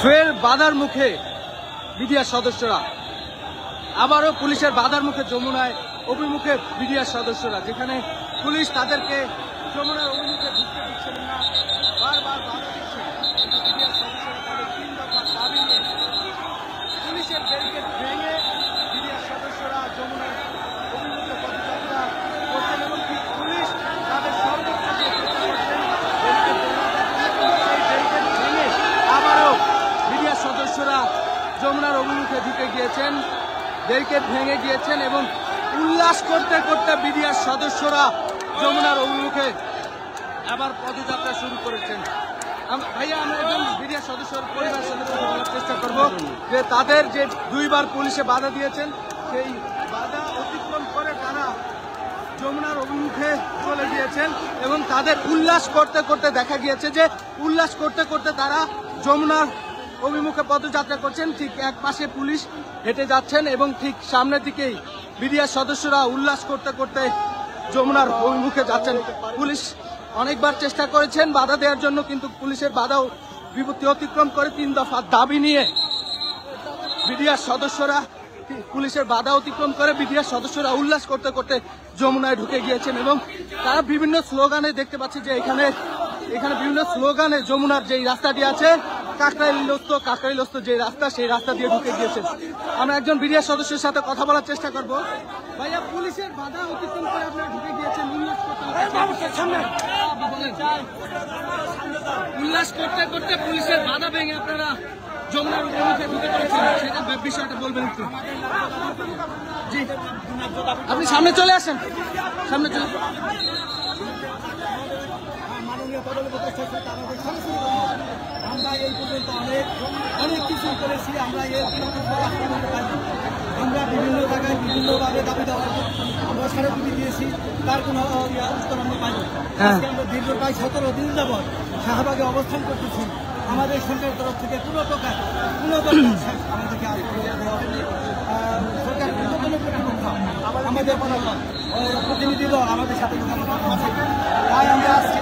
ফের বাধার মুখে বিডিআর সদস্যরা, আবারও পুলিশের বাধার মুখে যমুনায় অভিমুখে বিডিআর সদস্যরা, যেখানে পুলিশ তাদেরকে যমুনার অভিমুখে ঢুকতে দিচ্ছেন না, বারবার বাধা দিচ্ছে। বিডিআর সদস্যরা তাদের 3 দফা দাবি নিয়ে পুলিশের ব্যারিকেড ভেঙে বিডিআর সদস্যরা যমুনার অভিমুখে পদযাত্রা করছেন এবং পুলিশ তাদের সর্বোচ্চ দিয়ে চেষ্টা করছেন ব্যারিকেড ভেঙে আবারও বিডিআর সদস্যরা যমুনার অভিমুখে ঢুকে গিয়েছেন, ব্যারিকেড ভেঙে গিয়েছেন এবং উল্লাস করতে করতে বিডিআর সদস্যরা যমুনার অভিমুখে আবার পদযাত্রা শুরু করেছেন। ভাইয়া, আমরা একজন বিডিআর সদস্যের পরিবারের সাথে কথা বলার চেষ্টা করব যে তাদের যে 2 বার পুলিশে বাধা দিয়েছেন, সেই বাধা অতিক্রম করে তারা যমুনার অভিমুখে চলে গিয়েছেন এবং তাদের উল্লাস করতে করতে দেখা গিয়েছে যে উল্লাস করতে করতে তারা যমুনার অভিমুখে পদযাত্রা করছেন। ঠিক এক পাশে পুলিশ হেঁটে যাচ্ছেন এবং ঠিক সামনের দিকেই বিডিআর সদস্যরা উল্লাস করতে করতে যমুনার অভিমুখে যাচ্ছেন। পুলিশ অনেকবার চেষ্টা করেছেন বাধা দেওয়ার জন্য, কিন্তু পুলিশের বাধাও বিপত্তি অতিক্রম করে 3 দফা দাবি নিয়ে বিডিআর সদস্যরা পুলিশের বাধা অতিক্রম করে বিডিআর সদস্যরা উল্লাস করতে করতে যমুনায় ঢুকে গিয়েছেন এবং তারা বিভিন্ন স্লোগানে দেখতে পাচ্ছে যে এখানে বিভিন্ন স্লোগানে যমুনার যেই রাস্তাটি আছে কাকরাইলস্ত যে রাস্তা, সেই রাস্তা দিয়ে ঢুকে গিয়েছেন। আমরা একজন বিডিআর সদস্যের সাথে কথা বলার চেষ্টা করব। ভাইয়া, পুলিশের বাধা অতিক্রম করে আপনারা ঢুকে গিয়েছেন উল্লাস করতে করতে পুলিশের বাধা ভেঙে আপনারা যমুনার অভিমুখে ঢুকে পড়েছেন, সেটা বিষয়টা বলবেন একটু। জি, আপনি সামনে চলে আসেন, সামনে চলে। আমরা এই পর্যন্ত অনেক কিছু করেছি। আমরা আমরা বিভিন্ন জায়গায় বিভিন্নভাবে দাবি দেওয়া আমরা স্মারকলিপি দিয়েছি, তার কোনো উত্তর আমরা পাইনি। আমরা দীর্ঘ প্রায় 17 দিন যাবৎ শাহবাগে অবস্থান করতেছি। আমাদের সরকারের তরফ থেকে কোনো প্রকার আমাদেরকে সরকার আমাদের প্রতিনিধি দল আমাদের সাথে তাই আমরা আজকে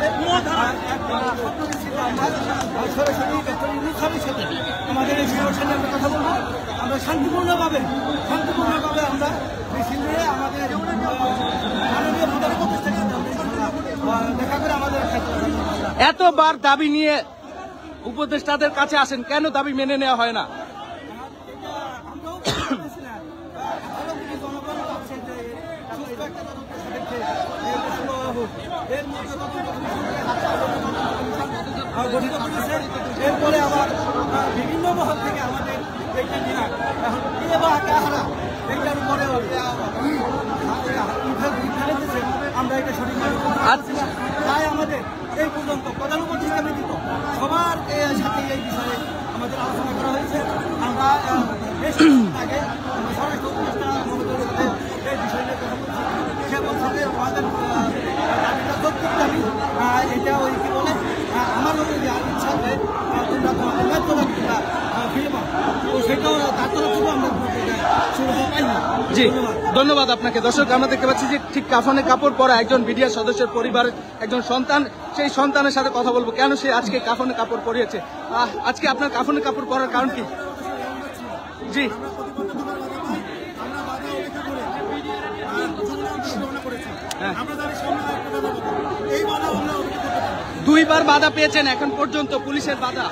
সরাসরি সাথে আমাদের এই সংগঠনের আমরা কথা বলবো। আমরা শান্তিপূর্ণভাবে আমরা মিছিল নিয়ে আমাদের মাননীয় প্রধান উপদেষ্টাকে দেখা করে আমাদের এতবার দাবি নিয়ে উপদেষ্টাদের কাছে আসেন, কেন দাবি মেনে নেওয়া হয় না? এরপরে আবার বিভিন্ন মহল থেকে আমাদের এখন এইটার উপরে আমরা এটা সঠিক তাই আমাদের এই পর্যন্ত প্রধান উপদেষ্টা ব্যতীত সবার সাথে এই বিষয়ে আমাদের আলোচনা করা হয়েছে। আমরা আগে স্বরাষ্ট্র উপদেষ্টা মহোদয়ের সাথে এই বিষয় নিয়ে কথা বলছি। সে বলছে যে আমাদের দাবিটা যৌক্তিক দাবি, এটা ওই কি বলে আমার ইচ্ছা যে তোমরা তোমাদের ন্যায্য দাবিটা ফিরে পাও, তো সেটাও তার তরফ থেকেও আমরা সুবিধা পাই না। জি, ধন্যবাদ আপনাকে। দর্শক, আমরা দেখতে পাচ্ছি যে ঠিক কাফনে কাপড় পরা একজন বিডিআর সদস্যের পরিবারের একজন সন্তান, সেই সন্তানের সাথে কথা বলবো কেন সে আজকে কাফনে কাপড় পরিয়েছে। আজকে আপনার কাফনে কাপড় পরার কারণ কি? জি, হ্যাঁ, 2 বার বাধা পেয়েছেন এখন পর্যন্ত পুলিশের বাধা।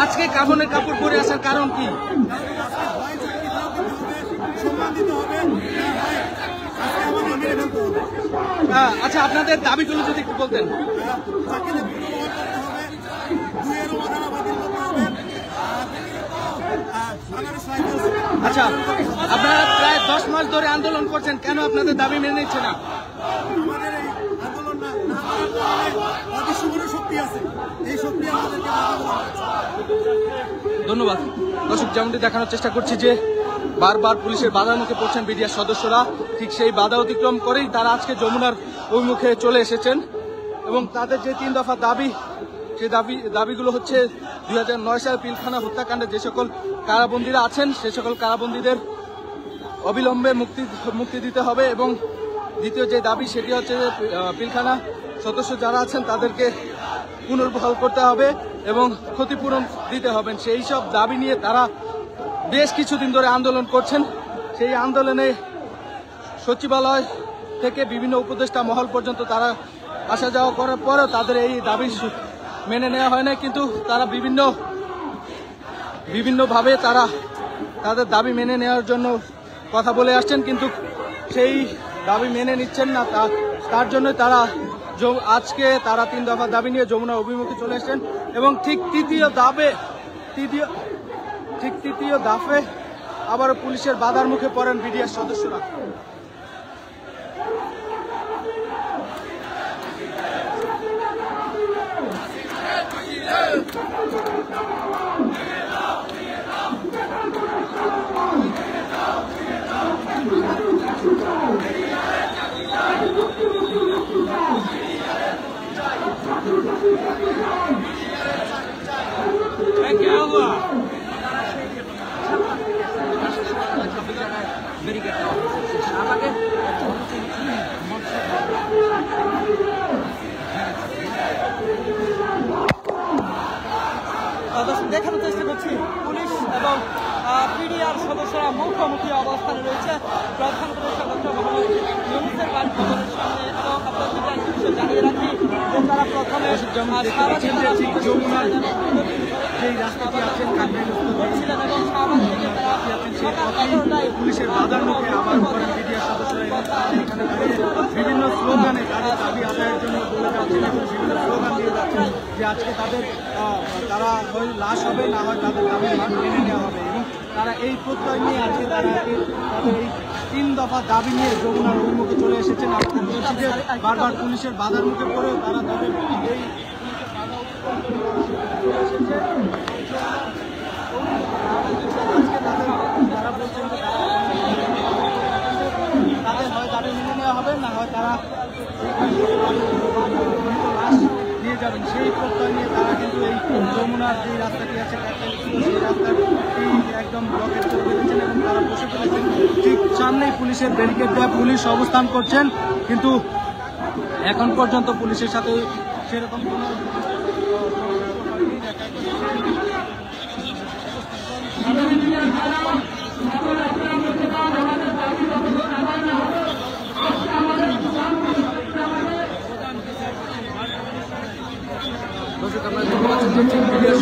আজকে কাফনের কাপড় পরে আসার কারণ কি? আচ্ছা, আপনাদের দাবিগুলো যদি একটু বলতেন। আচ্ছা, আপনারা প্রায় 10 মাস ধরে আন্দোলন করছেন, কেন আপনাদের দাবি মেনে নিচ্ছে না? ধন্যবাদ। দর্শক, যেমনটি দেখানোর চেষ্টা করছি যে বারবার পুলিশের বাধার মুখে পড়ছেন বিডিআর সদস্যরা, ঠিক সেই বাধা অতিক্রম করেই তারা আজকে যমুনার অভিমুখে চলে এসেছেন এবং তাদের যে 3 দফা দাবি, সেই দাবিগুলো হচ্ছে 2009 সালে পিলখানা হত্যাকাণ্ডে যে সকল কারাবন্দীরা আছেন সে সকল কারাবন্দীদের অবিলম্বে মুক্তি দিতে হবে এবং দ্বিতীয় যে দাবি সেটি হচ্ছে যে পিলখানা সদস্য যারা আছেন তাদেরকে পুনর্বহাল করতে হবে এবং ক্ষতিপূরণ দিতে হবে। সেই সব দাবি নিয়ে তারা বেশ কিছুদিন ধরে আন্দোলন করছেন। সেই আন্দোলনে সচিবালয় থেকে বিভিন্ন উপদেষ্টা মহল পর্যন্ত তারা আসা যাওয়া করার পরেও তাদের এই দাবি মেনে নেওয়া হয় না, কিন্তু তারা বিভিন্নভাবে তারা তাদের দাবি মেনে নেওয়ার জন্য কথা বলে আসছেন, কিন্তু সেই দাবি মেনে নিচ্ছেন না। তার জন্য তারা আজকে তারা 3 দফা দাবি নিয়ে যমুনা অভিমুখে চলে এসেছেন এবং ঠিক তৃতীয় দাফে আবারও পুলিশের বাধার মুখে পড়েন বিডিআর সদস্যরা। দেখানোর চেষ্টা করছি পুলিশ এবং পিডিআর সদস্যরা মুখোমুখি অবস্থানে রয়েছে প্রধান উপদেষ্টা ডক্টর মোহাম্মদ ইউনূসের বাসভবনের সামনে। এবং আপনাদেরকে একটা বিষয় জানিয়ে রাখি যে তারা প্রথমে পুলিশের বাধার মুখে আবার করেন বিডিআর সদস্যরা বিভিন্ন স্লোগানে তাদের দাবি আদায়ের জন্য বলে যাচ্ছেন এবং বিভিন্ন স্লোগান দিয়ে যাচ্ছেন যে আজকে তারা হয় লাশ হবে, না হয় তাদের দাবি মেনে নেওয়া হবে। এবং তারা এই প্রত্যয় নিয়ে আজকে তাদের এই 3 দফা দাবি নিয়ে যমুনার অভিমুখে চলে এসেছেন। আমরা বলছি যে বারবার পুলিশের বাধার মুখে পড়েও তারা তাদের এই তারা বলছেন যে তাদের হয় দাবি মেনে নেওয়া হবে, না হয় তারা লাশ নিয়ে যাবেন। সেই প্রত্যয় নিয়ে তারা কিন্তু এই যমুনার যে রাস্তাটি আছে সেই রাস্তাটি একদম ব্লকেট করে ফেলেছেন এবং তারা বসে ফেলেছেন ঠিক সামনেই পুলিশের ব্যারিকেড দেওয়া পুলিশ অবস্থান করছেন, কিন্তু এখন পর্যন্ত পুলিশের সাথে সেরকম কোনো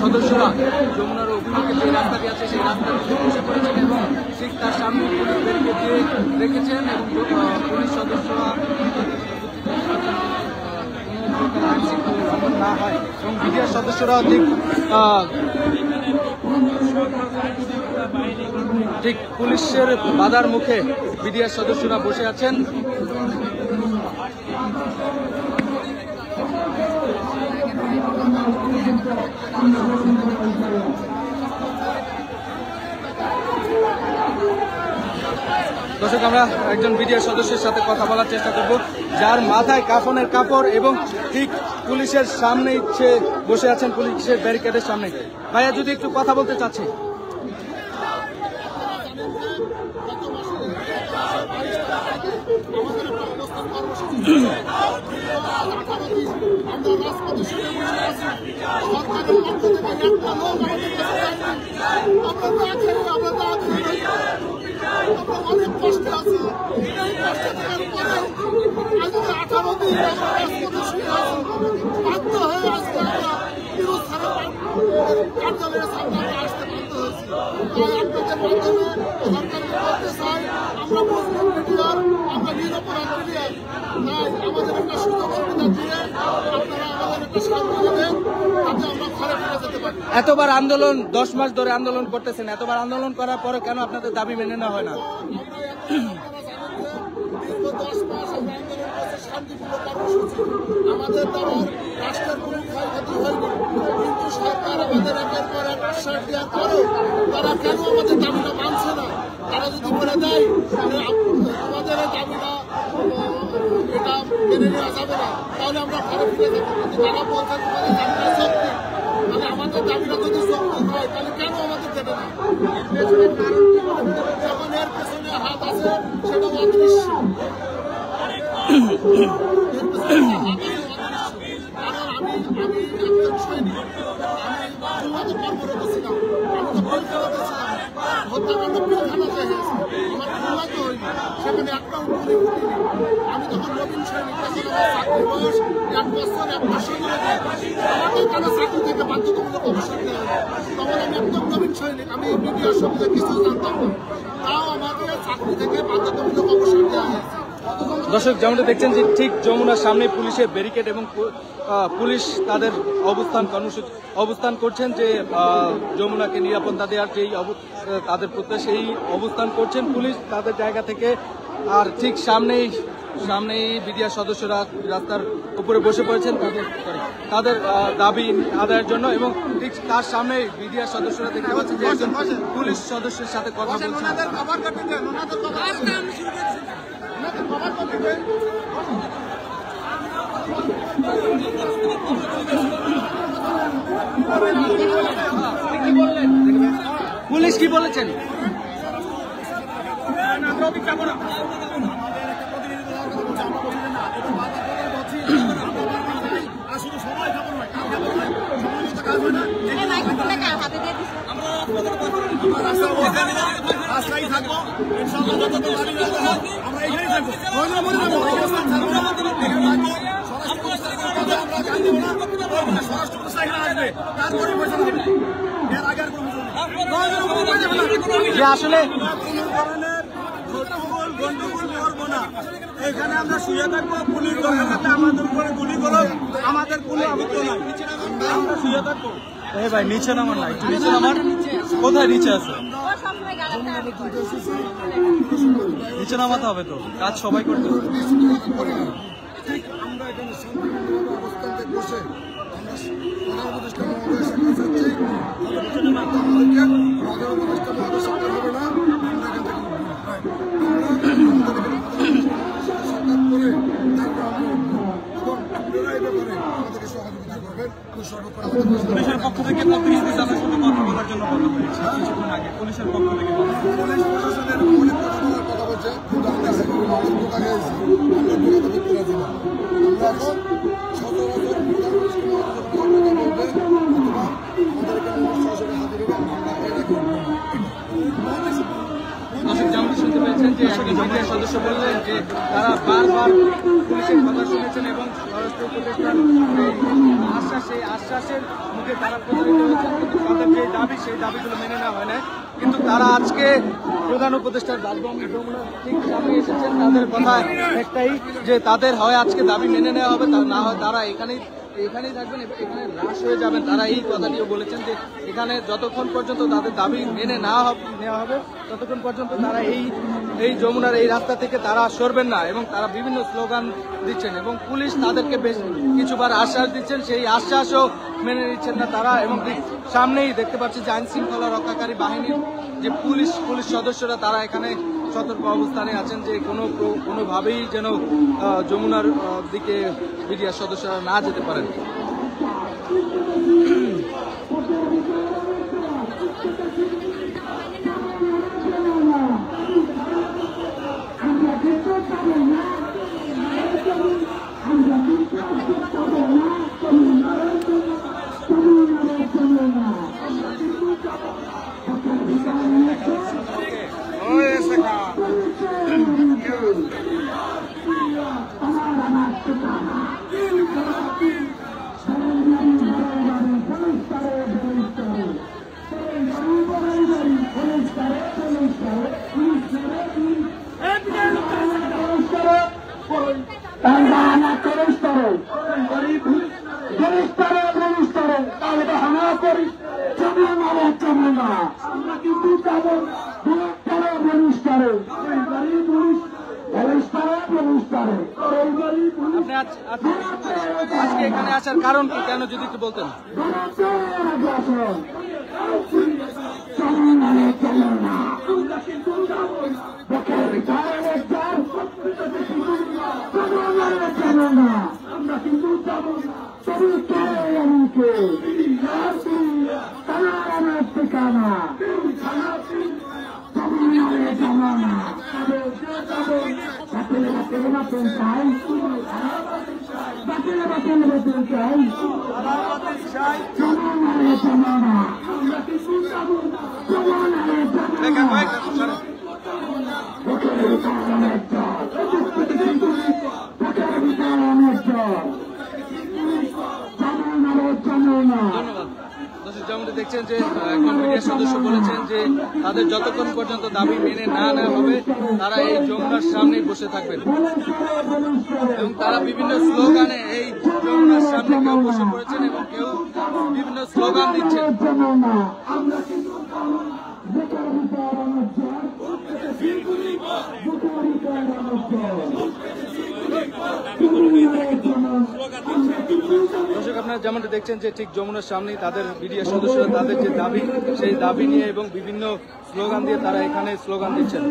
সদস্যরা যমুনার অভিমুখে যে রাস্তাটি আছে সেই রাস্তাটি বসে পড়েছেন এবং ঠিক তার সামনে পুলিশ ব্যারিকেড দিয়ে রেখেছেন এবং পুলিশ সদস্যরা না হয় এবং বিডিআর সদস্যরা ঠিক পুলিশের বাধার মুখে বিডিআর সদস্যরা বসে আছেন। দর্শক, আমরা একজন বিডিআর সদস্যের সাথে কথা বলার চেষ্টা করব যার মাথায় কাফনের কাপড় এবং ঠিক পুলিশের সামনে সে বসে আছেন, পুলিশের ব্যারিকেডের সামনে। ভাইয়া, যদি একটু কথা বলতে চাচ্ছি। অনেক কষ্টে আছি, এই কষ্টে থাকার পরেও আজ 18 দিন বাধ্য হয়ে আজকে আমরা ফিরোজ স্যারের কার্যালয়ের সামনে আসতে বাধ্য হয়েছি। তাই আপনাদের মাধ্যমে সরকারকে বলতে চাই, আমরা মুসলিম মিডিয়ার, আমরা নিরপরাধ মিডিয়ার, তাই আমাদের একটা সুযোগ সুবিধা দিয়ে আপনারা আমাদের একটা সাহায্য দেন, তাতে আমরা ঘরে ফিরে যেতে পারি। এতবার আন্দোলন, 10 মাস ধরে আন্দোলন করতেছেন, এতবার আন্দোলন করার পরে কেন আপনাদের দাবি মেনে নেওয়া হয় না? আমাদের দ্বারা রাষ্ট্রের কোনো ক্ষয়ক্ষতি হয়নি, কিন্তু সরকার আমাদের একের পর এক আশ্বাস দেওয়ার পরেও তারা কেন আমাদের দাবিটা মানছে না? তারা যদি বলে দেয় আমাদের এই দাবিটা এটা মেনে নেওয়া যাবে না, তাহলে আমরা ঘরে ফিরে যাবো। কিন্তু তারা বলছে তোমাদের দাবিটা সত্যি, মানে আমাদের দাবিটা যদি সত্যি হয় তাহলে কেন আমাদের দেবে না? এর পেছনে কারণ কি? যখন এর পেছনে হাত আছে সেটা অদৃশ্য। আমি একজন সৈনিক, আমি কর্মরত ছিলাম, আমি তো কলকাতাতে ছিলাম, হত্যাকাণ্ড পিলখানাতে হয়েছে, আমার খুলনাতে হয়নি, সেখানে একটাও গুলি ফুটিনি। আমি তখন নবীন সৈনিক, তখন আমার চাকরি বয়স 1 বছর 1 মাস আমাকে কেন চাকরি থেকে বাধ্যতামূলক অবসর দেওয়া হলো? তখন আমি একদম নবীন সৈনিক, আমি মিডিয়ার সম্বন্ধে কিছু জানতাম না, তাও আমাকে চাকরি থেকে বাধ্যতামূলক অবসর দেওয়া হয়েছে। দর্শক যেমনটা দেখছেন যে ঠিক যমুনার সামনে পুলিশের ব্যারিকেড এবং পুলিশ তাদের অবস্থান করছেন যে যমুনাকে নিরাপত্তা দেওয়ার যেই তাদের প্রত্যাশা সেই অবস্থান করছেন পুলিশ তাদের জায়গা থেকে। আর ঠিক সামনেই বিডিআর সদস্যরা রাস্তার উপরে বসে পড়েছেন তাদের দাবি আদায়ের জন্য এবং ঠিক তার সামনে বিডিআর সদস্যরা দেখতে পাচ্ছেন যে একজন পুলিশ সদস্যের সাথে কথা বলছেন। পুলিশ কি বলেছেন? রাস্তায় থাকবো, ইনশাআল্লাহ যত দাবি আমরা এখানেই থাকবো, আসলে গন্ডগোল করবো না, এখানে আমরা শুয়ে থাকবো, পুলিশ আমাদের উপরে গুলি করো, আমাদের কোনো আপত্তি নাই, আমরা শুয়ে থাকবো। ভাই নিচে নামার না, একটু নিচে নামার। কোথায় নিচে আছে? নিচে নামাতে হবে তো, কাজ সবাই করতে হবে। আমরা এখানে শান্তিপূর্ণভাবে অবস্থানতে বসে আমরা প্রধান উপদেষ্টা মহোদয়ের সাথে প্রধান উপদেষ্টা মহোদয় সরকার হবে না, আমরা এখান থেকে সরকার করে তারপর আমরা এবং আপনারা এই ব্যাপারে আমাদেরকে সহযোগিতা করবেন। আমি সর্বক্ষণ পুলিশের পক্ষ থেকে সাথে শুধু কথা বলার জন্য বলা হয়েছে কিছুক্ষণ আগে। পুলিশের পক্ষ থেকে পুলিশ প্রশাসনের অনেক কথা বলার কথা বলছে, কিন্তু আমরা সেগুলো অনেক বোকা গেছি, আমরা বোকা তবে করে দিলাম। আমরা এখন সচরাচর প্রধান উপদেষ্টা মহোদয় বলবে অথবা আমাদের এখানে সরাসরি হাজির হবে, আমরা এটা করবো। দর্শক যেমন শুনতে পেয়েছেন যে একজন মিডিয়ার সদস্য বললেন যে তারা বারবার পুলিশের কথা শুনেছেন এবং স্বরাষ্ট্র উপদেষ্টার সেই আশ্বাসের মুখে তারা প্রতারিত হয়েছেন, কিন্তু তাদের যে দাবি সেই দাবিগুলো মেনে নেওয়া হয় না। কিন্তু তারা আজকে প্রধান উপদেষ্টার বাসভবন যমুনার ঠিক সামনে এসেছেন, তাদের কথা একটাই যে তাদের হয় আজকে দাবি মেনে নেওয়া হবে, না হয় তারা এখানেই থাকবেন, এখানে হ্রাস হয়ে যাবেন। তারা এই কথাটিও বলেছেন যে এখানে যতক্ষণ পর্যন্ত তাদের দাবি মেনে নেওয়া হবে ততক্ষণ পর্যন্ত তারা এই যমুনার এই রাস্তা থেকে তারা সরবেন না এবং তারা বিভিন্ন স্লোগান দিচ্ছেন এবং পুলিশ তাদেরকে বেশ কিছুবার আশ্বাস দিচ্ছেন, সেই আশ্বাসও মেনে নিচ্ছেন না তারা। এবং সামনেই দেখতে পাচ্ছি যে আইন শৃঙ্খলা রক্ষাকারী বাহিনীর যে পুলিশ সদস্যরা তারা এখানে সতর্ক অবস্থানে আছেন যে কোনোভাবেই যেন যমুনার দিকে বিডিআর সদস্যরা না যেতে পারেন। আজকে এখানে আসার কারণ কি, কেন যদি একটু বলতেন? বাতিল চাই, বাতিল বাতিল বাতিল চাই, জমানারে জমানা আমরা কিছু যাবো না, জমানারে জমানা বুকের ভিতর অনেক জল, বুকের ভিতর অনেক জল, জমানারে জমানা। দর্শক যেমনটি দেখছেন যে একজন মিডিয়ার সদস্য বলেছেন যে তাদের যতক্ষণ পর্যন্ত দাবি মেনে না নেওয়া হবে তারা এই যমুনার সামনেই বসে থাকবেন এবং তারা বিভিন্ন স্লোগানে এই যমুনার সামনে কেউ বসে পড়েছেন এবং কেউ বিভিন্ন স্লোগান দিচ্ছেন। দর্শক আপনারা যেমনটি দেখছেন যে ঠিক যমুনার সামনেই তাদের মিডিয়া সদস্যরা তাদের যে দাবি সেই দাবি নিয়ে এবং বিভিন্ন স্লোগান দিয়ে তারা এখানে স্লোগান দিচ্ছেন।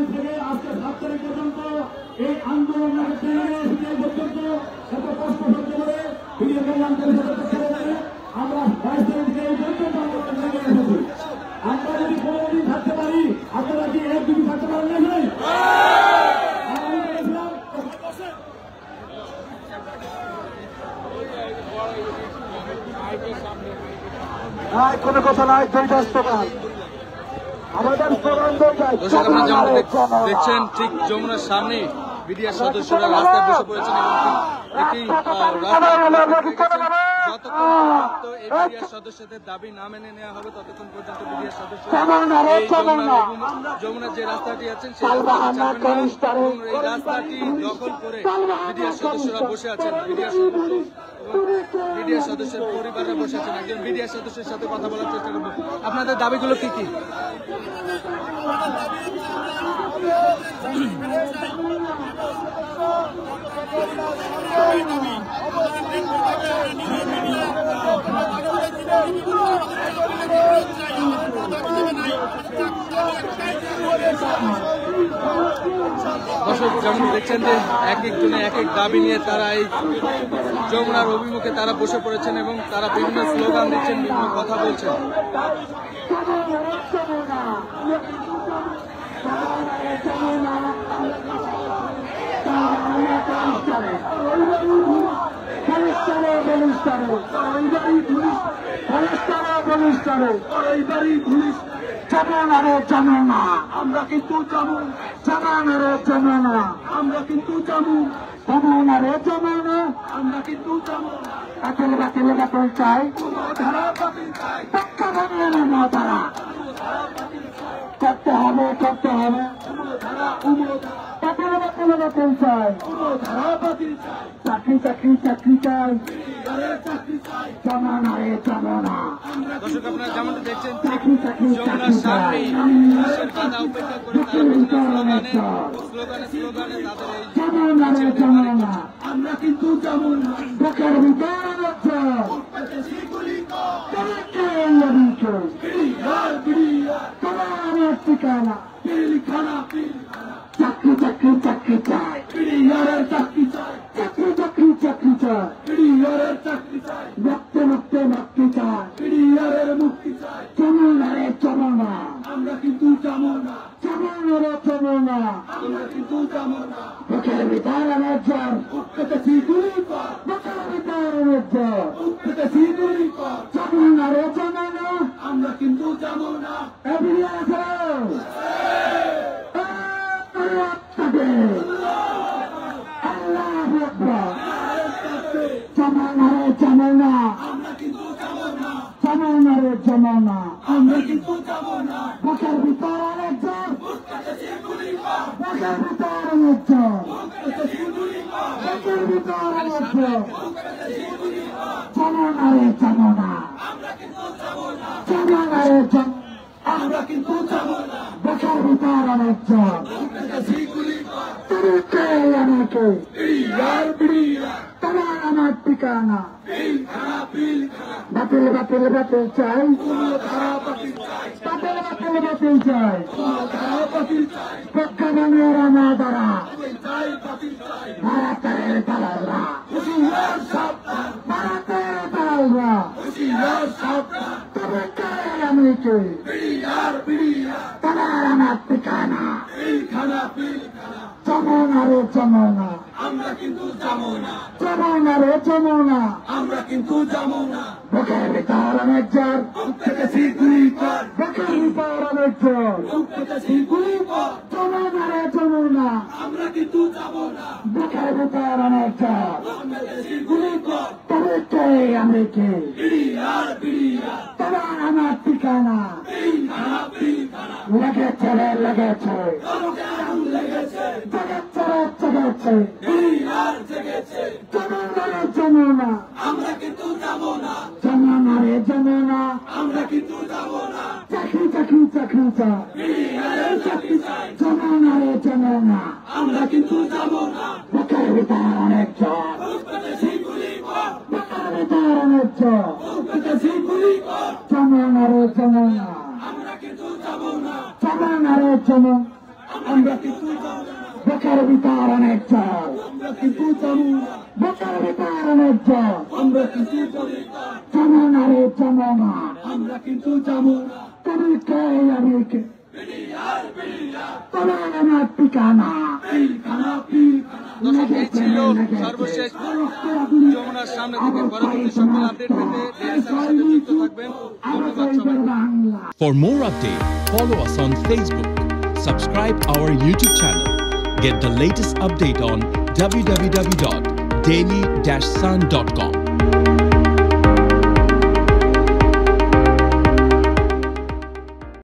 কোনো কথা নাই, দুইটা স্লোগান আমাদের স্লোগান। দর্শক আপনারা যেমন দেখছেন ঠিক যমুনার সামনে মিডিয়ার সদস্যরা রাস্তায় বসে পড়েছেন এবং একটি যতক্ষণ পর্যন্ত এই মিডিয়ার সদস্যদের দাবি না মেনে নেওয়া হবে ততক্ষণ পর্যন্ত মিডিয়ার সদস্যরা যমুনার যে রাস্তাটি আছেন সেই এই রাস্তাটি দখল করে মিডিয়ার সদস্যরা বসে আছেন। মিডিয়ার সদস্যের পরিবাররা বসে আছেন। একজন মিডিয়ার সদস্যের সাথে কথা বলার চেষ্টা করবো। আপনাদের দাবিগুলো কি কি? দর্শক যেমন দেখছেন যে এক একজনে এক এক দাবি নিয়ে তারা এই যমুনার অভিমুখে তারা বসে পড়েছেন এবং তারা বিভিন্ন স্লোগান দিচ্ছেন, বিভিন্ন কথা বলছেন। জমানারে জমানা আমরা কিন্তু জমানারে জমানা আমরা কিন্তু জমানারে জমানা আমরা কিন্তু বাতিল বাতিল বাতিল চাই, পক্কা বানিয়ে নেব তারা করতে হবে বাতিল বাতিল বাতিল চাই, চাকরি চাকরি চাকরি চাই, জমানারে জমানা। দর্শক আপনারা যেমনটা দেখছেন ঠিক যমুনার সামনেই পুলিশের বাধা উপেক্ষা করে তারা বিভিন্ন স্লোগানে তাদের এই জমানা আমরা কিন্তু জমানা বুকের ভিতর তোমার ঠিকানা চাকরি চাকরি চাকরি চাই, চাকরি চাকরি চাকরি চাই, মুক্তি মুক্তি মুক্তি চাই, মুক্তি চাই, জমানারে জমানা আমরা কিন্তু জমানারে জমানা আমরা কিন্তু বুকের ভিতর অনেক জ্বর, বুকের ভিতর অনেক জ্বর, জমানারে জমানা আমরা কিন্তু জমানারে জমানা জমানারে জমানা আমরা কিন্তু বুকের ভিতর অনেক জ্বর, বুকের ভিতর অনেক জ্বর, বুকের ভিতর অনেক জ্বর, জমানারে জমানা জমানারে আমরা কিন্তু বুকের ভিতর অনেক জ্বর, তোমার আমার ঠিকানা বাতিল বাতিল বাতিল চাই, বাতিল বাতিল বাতিল চাই, পক্কা বানিয়ে রানা দ্বারা ভারতের দালালরা, ভারতের দালালরা তবে কে আমি কে তোমার আমার ঠিকানা জমানারে জমানা আমরা রে যমুনা আমরা কিন্তু যাবো না বুকের ভিতর অনেক জ্বর উঠতেছি গুলি কর বুকের ভিতর অনেক জ্বর উঠতেছি গুলি কর যমুনা রে যমুনা আমরা কিন্তু যাবো না বুকের ভিতর অনেক জ্বর উঠতেছি গুলি কর তবে কে আমি কে বিড়িয়ার বিড়িয়ার তোমার আমার ঠিকানা খানা পিলখানা লেগেছে রে লেগেছে চরকে আগুন লেগেছে জেগেছে রে জেগেছে বিড়িয়ার জেগেছে যমুনা রে যমুনা আমরা কিন্তু যাবো না যমুনা রে যমুনা আমরা কিন্তু যাবো না চাকরি চাকরি চাকরি চা বিড়িয়ারের চাকরি চাই যমুনা রে যমুনা আমরা কিন্তু যাবো না বুকের ভিতর অনেক জ্বর উঠতেছি গুলি কর বুকের ভিতর অনেক জ্বর উঠতেছি গুলি কর যমুনা রে যমুনা আমরা কিন্তু যাবো না যমুনা রে যমুনা আমরা কিন্তু যাবো না বুকের ভিতর অনেক জ্বর আমরা কিন্তু যাবো না বুকের ভিতর অনেক জ্বর আমরা কিন্তু যাবো না যমুনা রে যমুনা আমরা কিন্তু যাবো না তুমি কে আমি কে বিড়িয়ার বিড়িয়ার তোমার আমার ঠিকানা পিলখানা পিলখানা দর্শক এই ছিল সর্বশেষ যমুনার সামনে থেকে পরবর্তী সকল আপডেট পেতে DSM সাথে যুক্ত থাকবেন। ধন্যবাদ সবাইকে। Bangla For more updates, follow us on Facebook, subscribe our YouTube channel, get the latest update on www.daily-sun.com.